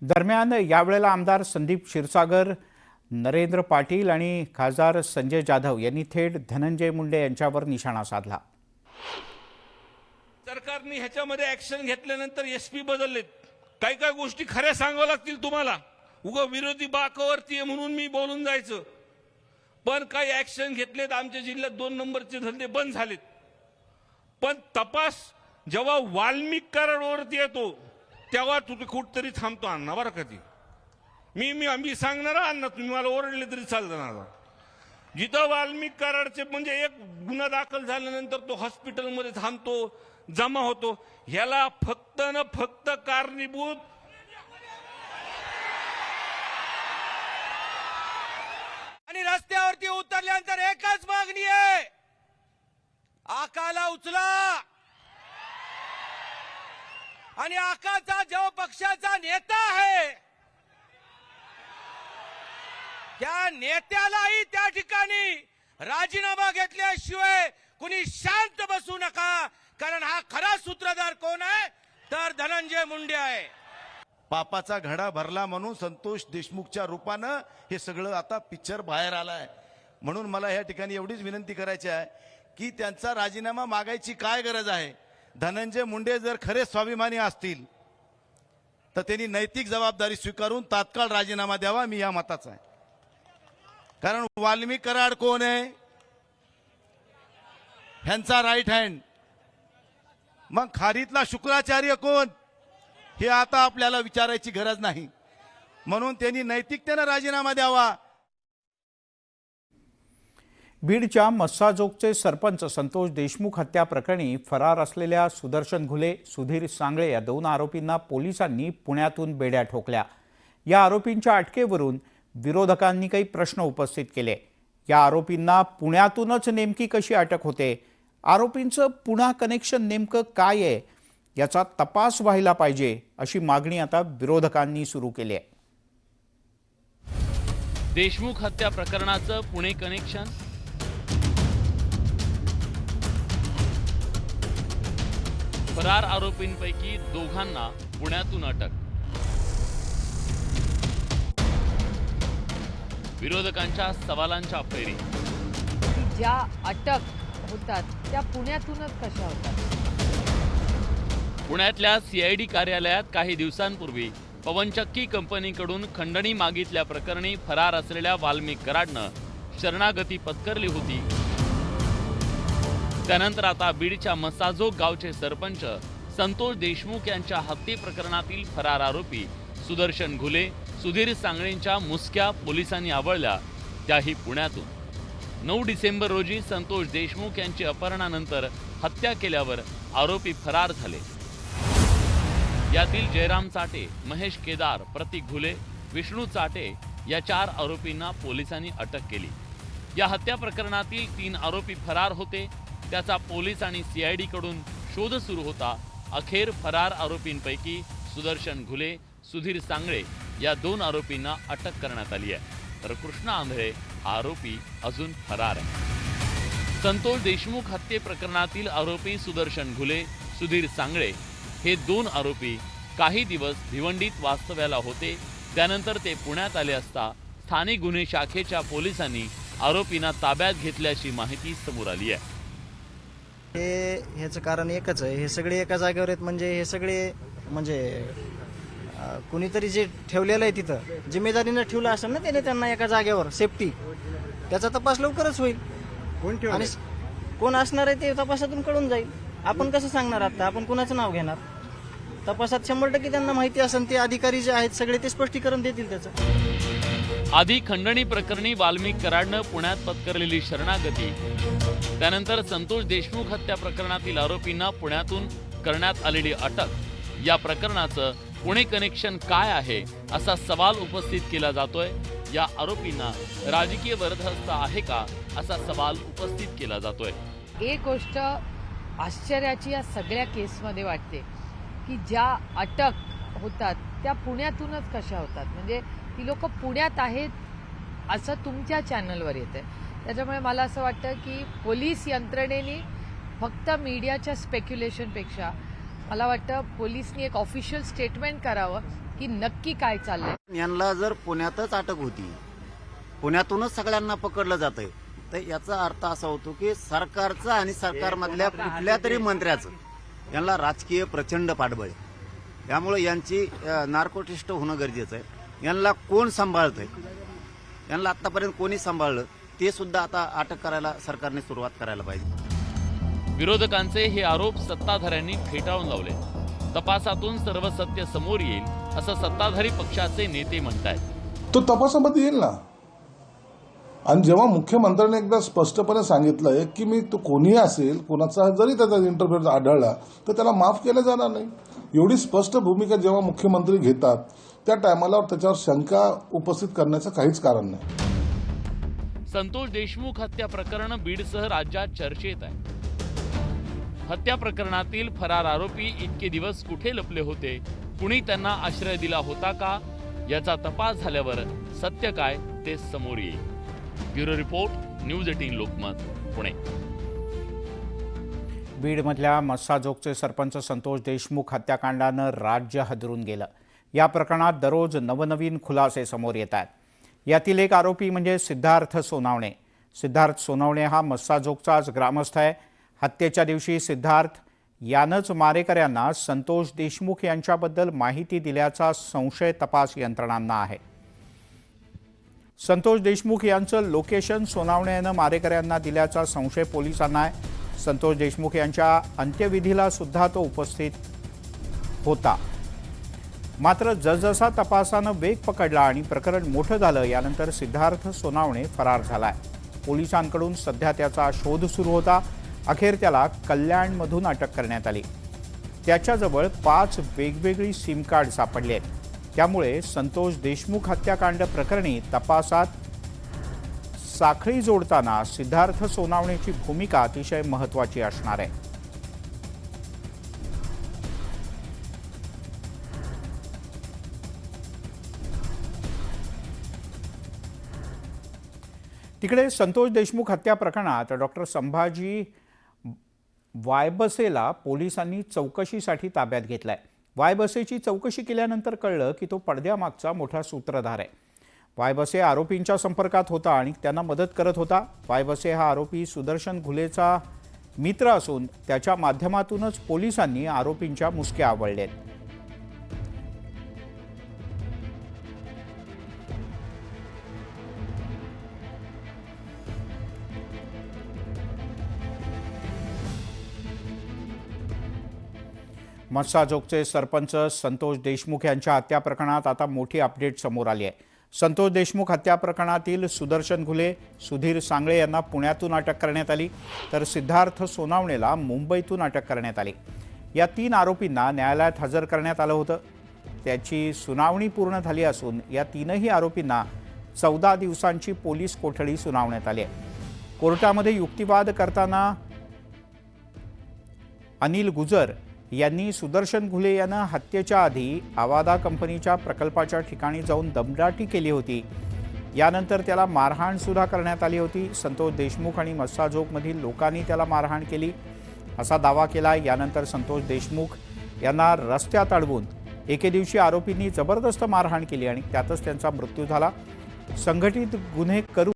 दरम्यान यावेळेला आमदार संदीप क्षीरसागर, नरेंद्र पाटील आणि खासदार संजय जाधव यांनी थेट धनंजय मुंडे यांच्यावर निशाणा साधला। सरकारने ह्याच्यामध्ये ऍक्शन घेतल्यानंतर एसपी बदललेत, काही काही गोष्टी खऱ्या सांगाव्या लागतील तुम्हाला। उगा विरोधी बाकावरती म्हणून मी बोलून जायचं, पण काही ऍक्शन घेतलेत। आमच्या जिल्ह्यात 2 नंबरचे धंदे बंद झालेत, पण तपास जेव्हा वाल्मिक कराडवरती येतो तेव्हा तुम्ही कुठतरी थांबतो अण्णा, बरं का? ती मी सांगणार अण्णा, तुम्ही मला ओरडले तरी चालतं ना। जिथं वाल्मिक कराडचे म्हणजे एक गुन्हा दाखल झाल्यानंतर तो हॉस्पिटलमध्ये थांबतो, जमा होतो, ह्याला फक्त न फक्त कारणीभूत आणि रस्त्यावरती उतरल्यानंतर एकच मागणी आहे, आकाला उचला। आणि आकाचा जो पक्षाचा नेता आहे त्या नेत्यालाही त्या ठिकाणी राजीनामा घेतल्याशिवाय कुणी शांत बसू नका, कारण हा खरा सूत्रधार कोण आहे तर धनंजय मुंडे आहे। पापाचा घडा भरला म्हणून संतोष देशमुखच्या रूपानं हे सगळं आता पिक्चर बाहेर आलाय। म्हणून मला या ठिकाणी एवढीच विनंती करायची आहे की त्यांचा राजीनामा मागायची काय गरज आहे। धनंजय मुंडे जर खरे स्वाभिमानी असतील तर त्यांनी नैतिक जबाबदारी स्वीकारून तात्काळ राजीनामा द्यावा, मी या मताचा आहे। कारण वाल्मिक कराड कोण आहे? ह्यांचा राईट हँड। मग खारीतला शुक्राचार्य कोण हे आता आपल्याला विचारायची गरज नाही, म्हणून त्यांनी नैतिकतेने राजीनामा द्यावा। बीडच्या मस्साजोगचे सरपंच संतोष देशमुख हत्या प्रकरणी फरार असलेल्या सुदर्शन घुले, सुधीर सांगळे या 2 आरोपींना पोलिसांनी पुण्यातून बेड्या ठोकल्या। या आरोपींच्या अटकेवरून विरोधकांनी काही प्रश्न उपस्थित केले। या आरोपींना पुण्यातूनच नेमकी कशी अटक होते? आरोपींचं पुणा कनेक्शन नेमकं काय आहे याचा तपास व्हायला पाहिजे, अशी मागणी आता विरोधकांनी सुरू केली आहे। देशमुख हत्या प्रकरणाचं पुणे कनेक्शन, फरार आरोपींपैकी 2घांना पुण्यातून अटक। विरोधकांच्या सवालांच्या फैरी, ज्या अटक होतात त्या पुण्यातूनच कशा होतात? पुण्यातल्या सीआयडी कार्यालयात काही दिवसांपूर्वी पवनचक्की कंपनीकडून खंडणी मागितल्या प्रकरणी फरार असलेल्या वाल्मिक कराडनं शरणागती पत्करली होती। त्यानंतर आता बीडच्या मस्साजोग गावचे सरपंच संतोष देशमुख यांच्या हत्ये प्रकरणातील फरार आरोपी सुदर्शन घुले, सुधीर सांगळेंच्या मुसक्या पोलिसांनी आवळल्या, त्याही पुण्यातून। 9 डिसेंबर रोजी संतोष देशमुख यांची अपहरणानंतर हत्या केल्यावर आरोपी फरार झाले। यातील जयराम चाटे, महेश केदार, प्रतीक घुले, विष्णू चाटे या 4 आरोपींना पोलिसांनी अटक केली। या हत्या प्रकरणातील 3 आरोपी फरार होते, त्याचा पोलीस आणि सीआयडी कडून शोध सुरू होता। अखेर फरार आरोपींपैकी सुदर्शन घुले, सुधीर सांगळे या 2 आरोपींना अटक करण्यात आली आहे, तर कृष्णा आंधळे आरोपी अजून फरार आहे। संतोष देशमुख हत्ये प्रकरणातील आरोपी सुदर्शन घुले, सुधीर सांगळे हे 2 आरोपी काही दिवस भिवंडीत वास्तव्याला होते। त्यानंतर ते पुण्यात आले असता स्थानिक गुन्हे शाखेच्या पोलिसांनी आरोपींना ताब्यात घेतल्याची माहिती समोर आली आहे। ह्याचं कारण एकच आहे, हे सगळे एका जागेवर आहेत, म्हणजे हे सगळे कुणीतरी जे ठेवलेलं आहे तिथं जिम्मेदारीनं ठेवलं असेल ना त्याने त्यांना एका जागेवर सेफ्टी, त्याचा तपास लवकरच होईल। आणि कोण असणार आहे ते तपासातून कळून जाईल। आपण कसं सांगणार? आता आपण कुणाचं नाव घेणार? तपासात 100% त्यांना माहिती असेल, ते अधिकारी जे आहेत सगळे ते स्पष्टीकरण देतील त्याचं। आधी खंडणी प्रकरणी वाल्मिक कराडनं पुण्यात पत्करलेली शरणागती, त्यानंतर संतोष देशमुख हत्या प्रकरणातील आरोपींना पुण्यातून करण्यात आलेली अटक, या प्रकरणाचं पुणे कनेक्शन काय आहे असा सवाल उपस्थित केला जातोय। या आरोपींना राजकीय वरदहस्त आहे का असा सवाल उपस्थित केला जातोय। एक गोष्ट आश्चर्याची या सगळ्या केसमध्ये वाटते की ज्या अटक होतात त्या पुण्यातूनच कशा होतात, म्हणजे ती लोक पुण्यात आहेत असं तुमच्या चॅनलवर येते। त्याच्यामुळे मला असं वाटतं की पोलीस यंत्रणेने फक्त मीडियाच्या स्पेक्युलेशनपेक्षा मला वाटतं पोलिसनी एक ऑफिशियल स्टेटमेंट करावं की नक्की काय चाललंय. यांना जर पुण्यातच अटक होती, पुण्यातूनच सगळ्यांना पकडलं जातंय, तर याचा अर्थ असा होतो की सरकारचं आणि सरकारमधल्या कुठल्या तरी मंत्र्याचं यांना राजकीय प्रचंड पाठबळ आहे. त्यामुळे यांची नार्कोटिस्ट होणं गरजेचं आहे. यांना कोण सांभाळतंय, यांना आतापर्यंत कोणी सांभाळलं ते सुद्धा आता अटक करायला सरकारने सुरुवात करायला पाहिजे. विरोधकांचे हे आरोप सत्ताधाऱ्यांनी फेटाळून लावले. तपासातून सर्व सत्य समोर येईल असं सत्ताधारी पक्षाचे नेते म्हणतायत. तो तपासामध्ये येईल ना. आणि जेव्हा मुख्यमंत्र्यांनी एकदा स्पष्टपणे सांगितलंय की मी तो कोणीही असेल, कोणाचा जरी त्याचा इंटरफेअरन्स आढळला तर त्याला माफ केलं जाणार नाही, एवढी स्पष्ट भूमिका जेव्हा मुख्यमंत्री घेतात त्या टायमाला त्याच्यावर शंका उपस्थित करण्याचं काहीच कारण नाही. संतोष देशमुख हत्या प्रकरण बीडसह राज्यात चर्चेत आहे. हत्या प्रकरणातील फरार आरोपी इतके दिवस कुठे लपले होते, कुणी त्यांना आश्रय दिला होता का, याचा तपास झाल्यावर सत्य काय ते समोर येईल. Bureau report, news 18 Lokmat, Pune. बीडमधल्या मस्साजोगचे सरपंच संतोष देशमुख हत्याकांडानं राज्य हादरून गेलं. या प्रकरणात दररोज नवनवीन खुलासे समोर येत आहेत. यातील एक आरोपी म्हणजे सिद्धार्थ सोनावणे. सिद्धार्थ सोनावणे हा मस्साजोगचाच ग्रामस्थ आहे. हत्येच्या दिवशी सिद्धार्थ यानंच मारेकऱ्यांना संतोष देशमुख यांच्याबद्दल माहिती दिल्याचा संशय तपास यंत्रणांना आहे. संतोष देशमुख यांचं लोकेशन सोनावणे यानं मारेकऱ्यांना दिल्याचा संशय पोलिसांना आहे. संतोष देशमुख यांच्या अंत्यविधीला सुद्धा तो उपस्थित होता. मात्र जसजसा तपासानं वेग पकडला आणि प्रकरण मोठं झालं, यानंतर सिद्धार्थ सोनावणे फरार झालाय. पोलिसांकडून सध्या त्याचा शोध सुरू होता. अखेर त्याला कल्याणमधून अटक करण्यात आली. त्याच्याजवळ 5 वेगवेगळी सिम कार्ड सापडली आहेत. त्यामुळे संतोष देशमुख हत्याकांड प्रकरणी तपासात साखळी जोडताना सिद्धार्थ सोनावणेची भूमिका अतिशय महत्त्वाची असणार आहे. तिकडे संतोष देशमुख हत्या प्रकरणात डॉक्टर संभाजी वायबसेला पोलिसांनी चौकशीसाठी ताब्यात घेतलाय. वायबसेची चौकशी केल्यानंतर कळलं की तो पडद्यामागचा मोठा सूत्रधार आहे. वायबसे आरोपींच्या संपर्कात होता आणि त्यांना मदत करत होता. वायबसे हा आरोपी सुदर्शन घुलेचा मित्र असून त्याच्या माध्यमातूनच पोलिसांनी आरोपींच्या मुसक्या आवळल्यात. मस्साजोगचे सरपंच संतोष देशमुख यांच्या हत्या प्रकरणात आता मोठी अपडेट समोर आली आहे. संतोष देशमुख हत्या प्रकरणातील सुदर्शन घुले, सुधीर सांगळे यांना पुण्यातून अटक करण्यात आली, तर सिद्धार्थ सोनावणेला मुंबईतून अटक करण्यात आली. या 3 आरोपींना न्यायालयात हजर करण्यात आलं होतं. त्याची सुनावणी पूर्ण झाली असून या 3ही आरोपींना 14 दिवसांची पोलीस कोठडी सुनावण्यात आली आहे. कोर्टामध्ये युक्तिवाद करताना अनिल गुजर यांनी सुदर्शन घुले यांना हत्येच्या आधी आवादा कंपनीच्या प्रकल्पाच्या ठिकाणी जाऊन दमदाटी केली होती. यानंतर त्याला मारहाण सुद्धा करण्यात आली होती. संतोष देशमुख आणि मस्साजोगमधील लोकांनी त्याला मारहाण केली असा दावा केला. यानंतर संतोष देशमुख यांना रस्त्यात अडवून एके दिवशी आरोपींनी जबरदस्त मारहाण केली आणि त्यातच त्यांचा मृत्यू झाला. संघटित गुन्हे करून